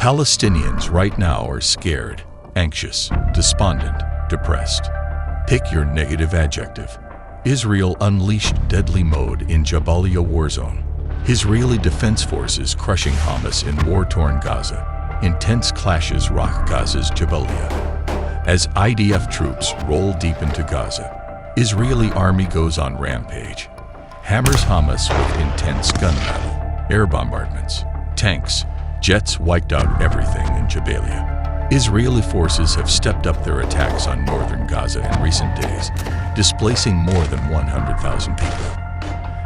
Palestinians right now are scared, anxious, despondent, depressed. Pick your negative adjective. Israel unleashed deadly mode in Jabalia war zone. Israeli defense forces crushing Hamas in war-torn Gaza. Intense clashes rock Gaza's Jabalia. As IDF troops roll deep into Gaza, Israeli army goes on rampage. Hammers Hamas with intense gun battle, air bombardments, tanks, jets wiped out everything in Jabalia. Israeli forces have stepped up their attacks on northern Gaza in recent days, displacing more than 100,000 people.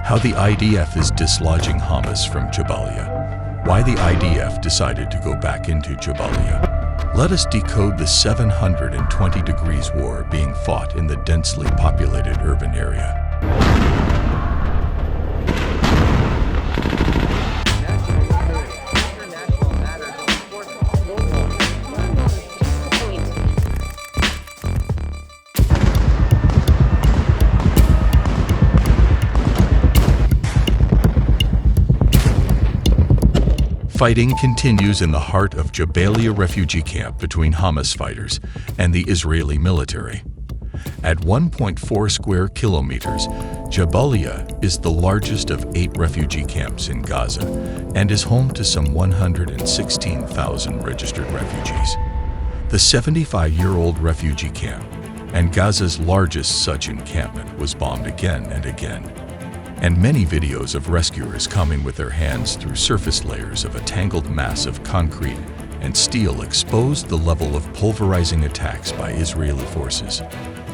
How the IDF is dislodging Hamas from Jabalia. Why the IDF decided to go back into Jabalia. Let us decode the 720 degrees war being fought in the densely populated urban area. Fighting continues in the heart of Jabalia refugee camp between Hamas fighters and the Israeli military. At 1.4 square kilometers, Jabalia is the largest of 8 refugee camps in Gaza and is home to some 116,000 registered refugees. The 75-year-old refugee camp, and Gaza's largest such encampment, was bombed again and again. And many videos of rescuers coming with their hands through surface layers of a tangled mass of concrete and steel exposed the level of pulverizing attacks by Israeli forces.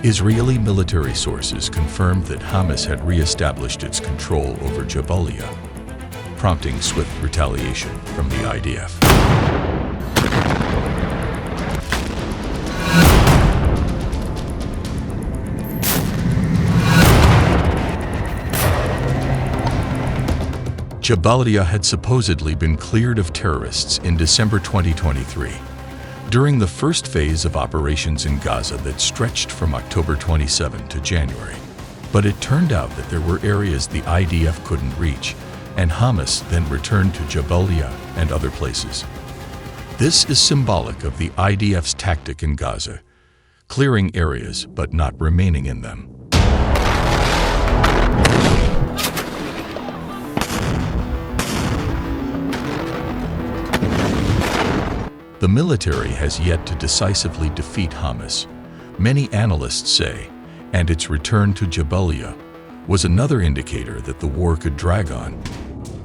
Israeli military sources confirmed that Hamas had re-established its control over Jabalia, prompting swift retaliation from the IDF. Jabalia had supposedly been cleared of terrorists in December 2023, during the first phase of operations in Gaza that stretched from October 27 to January. But it turned out that there were areas the IDF couldn't reach, and Hamas then returned to Jabalia and other places. This is symbolic of the IDF's tactic in Gaza, clearing areas but not remaining in them. The military has yet to decisively defeat Hamas, many analysts say, and its return to Jabalia was another indicator that the war could drag on.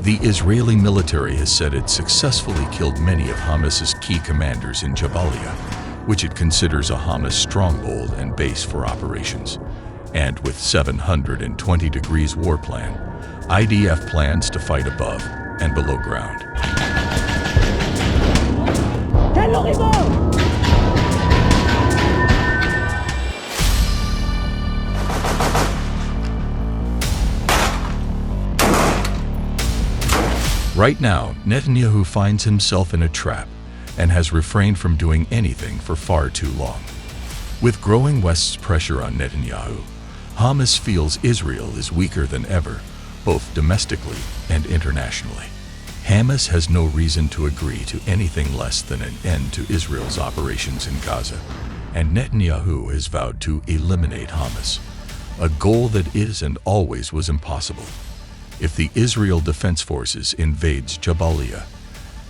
The Israeli military has said it successfully killed many of Hamas's key commanders in Jabalia, which it considers a Hamas stronghold and base for operations. And with 720 degrees war plan, IDF plans to fight above and below ground. Right now, Netanyahu finds himself in a trap and has refrained from doing anything for far too long. With growing West's pressure on Netanyahu, Hamas feels Israel is weaker than ever, both domestically and internationally. Hamas has no reason to agree to anything less than an end to Israel's operations in Gaza, and Netanyahu has vowed to eliminate Hamas, a goal that is and always was impossible. If the Israel Defense Forces invades Jabalia,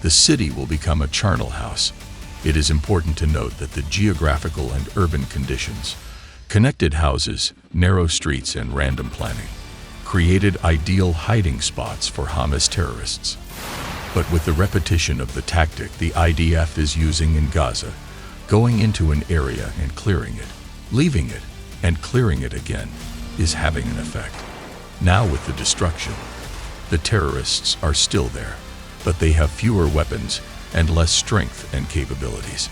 the city will become a charnel house. It is important to note that the geographical and urban conditions, connected houses, narrow streets, and random planning created ideal hiding spots for Hamas terrorists. But with the repetition of the tactic the IDF is using in Gaza, going into an area and clearing it, leaving it, and clearing it again, is having an effect. Now with the destruction, the terrorists are still there, but they have fewer weapons and less strength and capabilities.